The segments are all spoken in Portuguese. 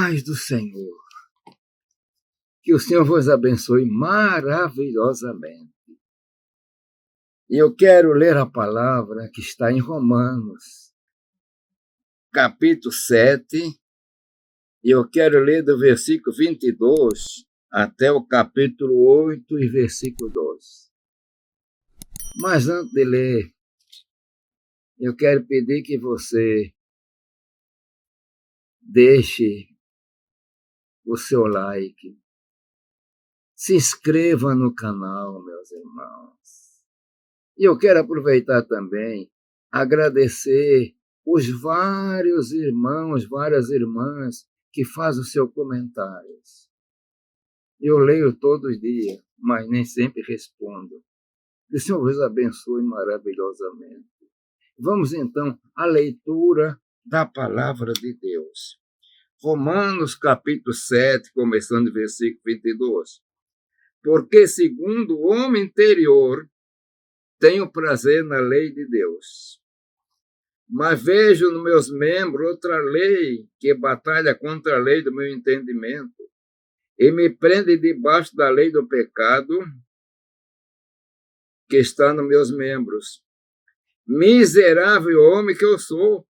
paz do Senhor. Que o Senhor vos abençoe maravilhosamente. E eu quero ler a palavra que está em Romanos, capítulo 7, e eu quero ler do versículo 22 até o capítulo 8 e versículo 12. Mas antes de ler, eu quero pedir que você deixe o seu like, se inscreva no canal, meus irmãos. E eu quero aproveitar também, agradecer os vários irmãos, várias irmãs que fazem os seus comentários. Eu leio todos os dias, mas nem sempre respondo. Que o Senhor vos abençoe maravilhosamente. Vamos então à leitura da palavra de Deus. Romanos capítulo 7, começando no versículo 22. Porque segundo o homem interior, tenho prazer na lei de Deus. Mas vejo nos meus membros outra lei que batalha contra a lei do meu entendimento e me prende debaixo da lei do pecado que está nos meus membros. Miserável homem que eu sou,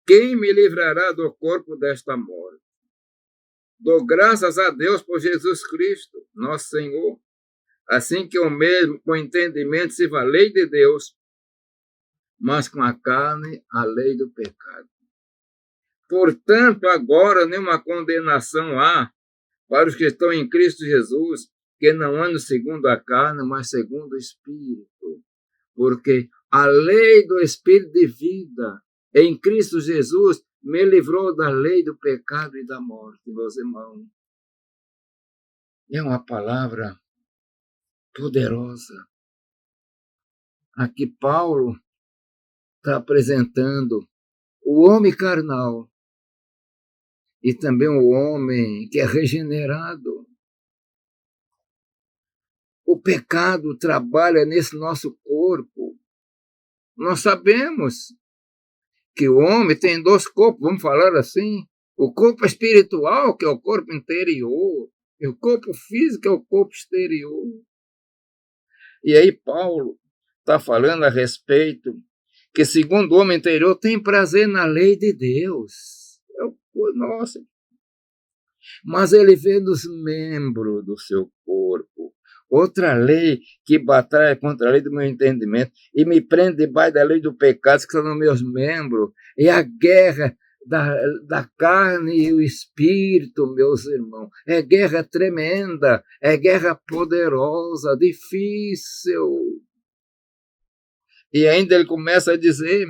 quem me livrará do corpo desta morte? Dou graças a Deus por Jesus Cristo, nosso Senhor. Assim que eu mesmo, com entendimento, sirva a lei de Deus, mas com a carne, a lei do pecado. Portanto, agora nenhuma condenação há para os que estão em Cristo Jesus, que não andam segundo a carne, mas segundo o Espírito. Porque a lei do Espírito de vida em Cristo Jesus me livrou da lei do pecado e da morte, meus irmãos. É uma palavra poderosa. Aqui Paulo está apresentando o homem carnal e também o homem que é regenerado. O pecado trabalha nesse nosso corpo. Nós sabemos que o homem tem dois corpos, vamos falar assim. O corpo espiritual, que é o corpo interior, e o corpo físico, que é o corpo exterior. E aí Paulo está falando a respeito que, segundo o homem interior, tem prazer na lei de Deus. Nossa. Mas ele vê nos membros do seu corpo outra lei que batalha contra a lei do meu entendimento e me prende debaixo da lei do pecado que está nos meus membros. É a guerra da carne e o espírito, meus irmãos. É guerra tremenda, é guerra poderosa, difícil. E ainda ele começa a dizer,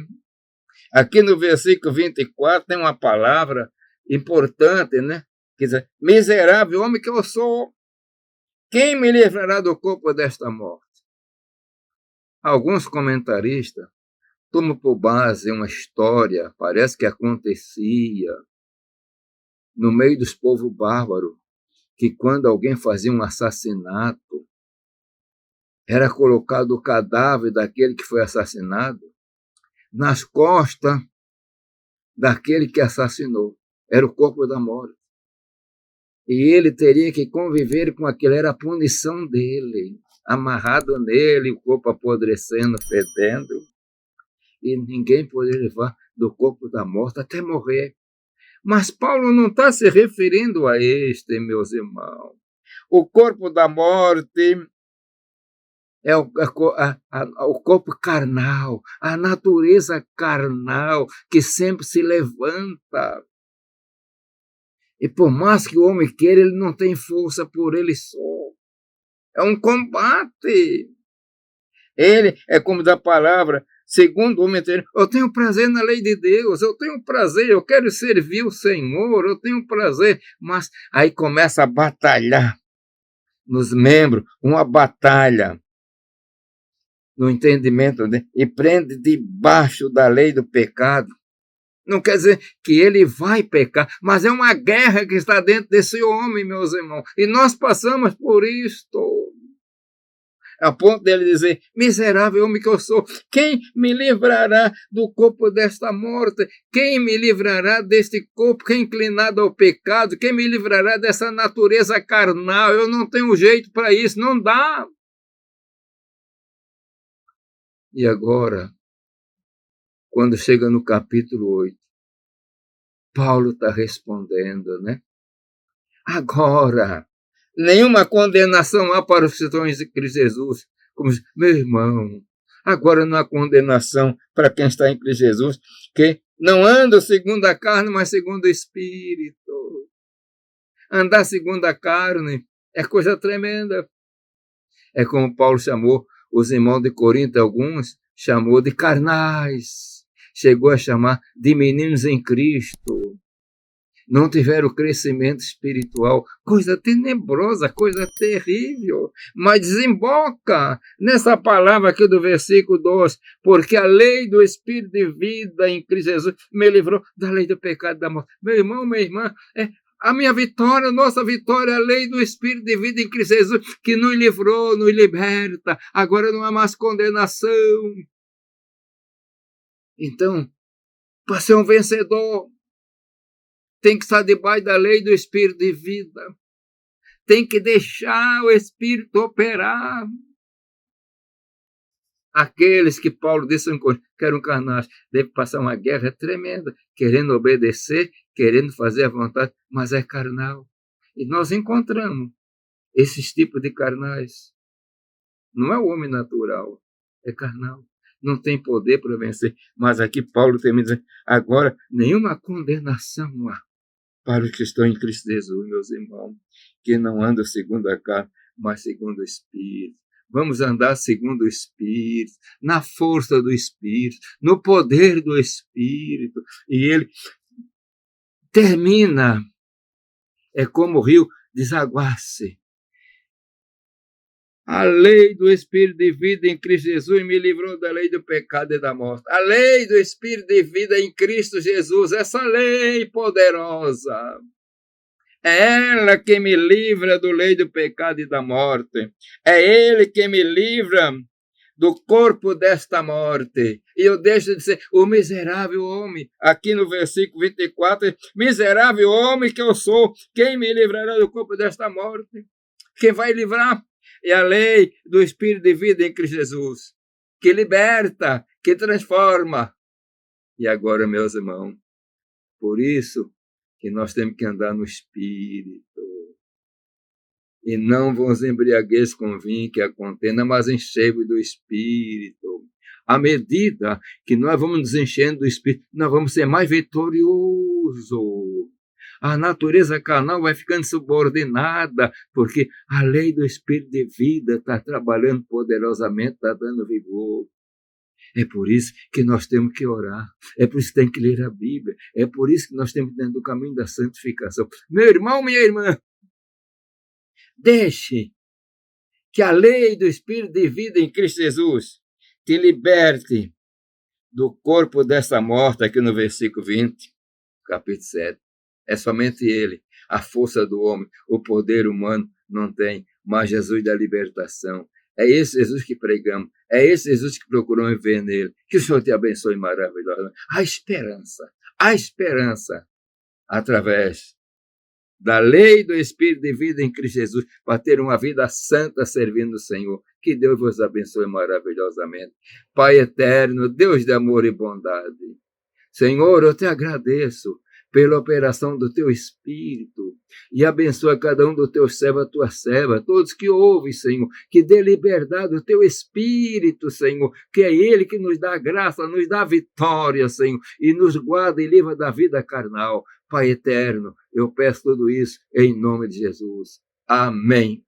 aqui no versículo 24, tem uma palavra importante, né? Quer dizer, miserável homem que eu sou, quem me livrará do corpo desta morte? Alguns comentaristas tomam por base uma história, parece que acontecia no meio dos povos bárbaros, que quando alguém fazia um assassinato, era colocado o cadáver daquele que foi assassinado nas costas daquele que assassinou. Era o corpo da morte. E ele teria que conviver com aquilo, era a punição dele, amarrado nele, o corpo apodrecendo, fedendo, e ninguém poderia levar do corpo da morte até morrer. Mas Paulo não está se referindo a este, meus irmãos. O corpo da morte é o corpo carnal, a natureza carnal que sempre se levanta. E por mais que o homem queira, ele não tem força por ele só. É um combate. Ele é como da palavra, segundo o homem interior, eu tenho prazer na lei de Deus, eu tenho prazer, eu quero servir o Senhor, eu tenho prazer. Mas aí começa a batalhar nos membros, uma batalha no entendimento dele, e prende debaixo da lei do pecado. Não quer dizer que ele vai pecar, mas é uma guerra que está dentro desse homem, meus irmãos. E nós passamos por isto. a ponto dele dizer, miserável homem que eu sou, quem me livrará do corpo desta morte? Quem me livrará deste corpo que é inclinado ao pecado? Quem me livrará dessa natureza carnal? Eu não tenho jeito para isso, não dá. E agora, quando chega no capítulo 8, Paulo está respondendo, né? Agora, nenhuma condenação há para os que estão em Cristo Jesus. Como, meu irmão, agora não há condenação para quem está em Cristo Jesus, que não anda segundo a carne, mas segundo o Espírito. Andar segundo a carne é coisa tremenda. É como Paulo chamou os irmãos de Corinto, alguns, chamou de carnais. Chegou a chamar de meninos em Cristo. Não tiveram crescimento espiritual, coisa tenebrosa, coisa terrível, mas desemboca nessa palavra aqui do versículo 2, porque a lei do Espírito de vida em Cristo Jesus me livrou da lei do pecado e da morte. Meu irmão, minha irmã, a minha vitória, a nossa vitória, a lei do Espírito de vida em Cristo Jesus, que nos livrou, nos liberta, agora não há mais condenação. Então, para ser um vencedor, tem que estar debaixo da lei do Espírito de vida. Tem que deixar o Espírito operar. Aqueles que Paulo disse que eram carnais, devem passar uma guerra tremenda, querendo obedecer, querendo fazer a vontade, mas é carnal. E nós encontramos esses tipos de carnais. Não é o homem natural, é carnal. Não tem poder para vencer. Mas aqui Paulo termina dizendo, agora nenhuma condenação há para os que estão em Cristo Jesus, meus irmãos, que não andam segundo a carne, mas segundo o Espírito. Vamos andar segundo o Espírito, na força do Espírito, no poder do Espírito. E ele termina, é como o rio desaguasse. A lei do Espírito de vida em Cristo Jesus me livrou da lei do pecado e da morte. A lei do Espírito de vida em Cristo Jesus, essa lei poderosa, é ela que me livra da lei do pecado e da morte. É ele que me livra do corpo desta morte. E eu deixo de ser o miserável homem. Aqui no versículo 24, miserável homem que eu sou, quem me livrará do corpo desta morte? Quem vai livrar? É a lei do Espírito de vida em Cristo Jesus, que liberta, que transforma. E agora, meus irmãos, por isso que nós temos que andar no Espírito. E não vos embriagueis com vinho, que é a contenda, mas enchei-vos do Espírito. À medida que nós vamos nos enchendo do Espírito, nós vamos ser mais vitoriosos. A natureza carnal vai ficando subordinada, porque a lei do Espírito de vida está trabalhando poderosamente, está dando vigor. É por isso que nós temos que orar, é por isso que tem que ler a Bíblia, é por isso que nós temos que ir dentro do caminho da santificação. Meu irmão, minha irmã, deixe que a lei do Espírito de vida em Cristo Jesus te liberte do corpo dessa morte, aqui no versículo 20, capítulo 7. É somente ele, a força do homem, o poder humano não tem, mas Jesus da libertação. É esse Jesus que pregamos, é esse Jesus que procuramos ver nele. Que o Senhor te abençoe maravilhosamente. A esperança, através da lei do Espírito de vida em Cristo Jesus, para ter uma vida santa servindo o Senhor. Que Deus vos abençoe maravilhosamente. Pai eterno, Deus de amor e bondade. Senhor, eu te agradeço pela operação do teu Espírito, e abençoa cada um do teu servo, a tua serva, todos que ouvem, Senhor, que dê liberdade do teu Espírito, Senhor, que é ele que nos dá graça, nos dá vitória, Senhor, e nos guarda e livra da vida carnal. Pai eterno, eu peço tudo isso em nome de Jesus. Amém.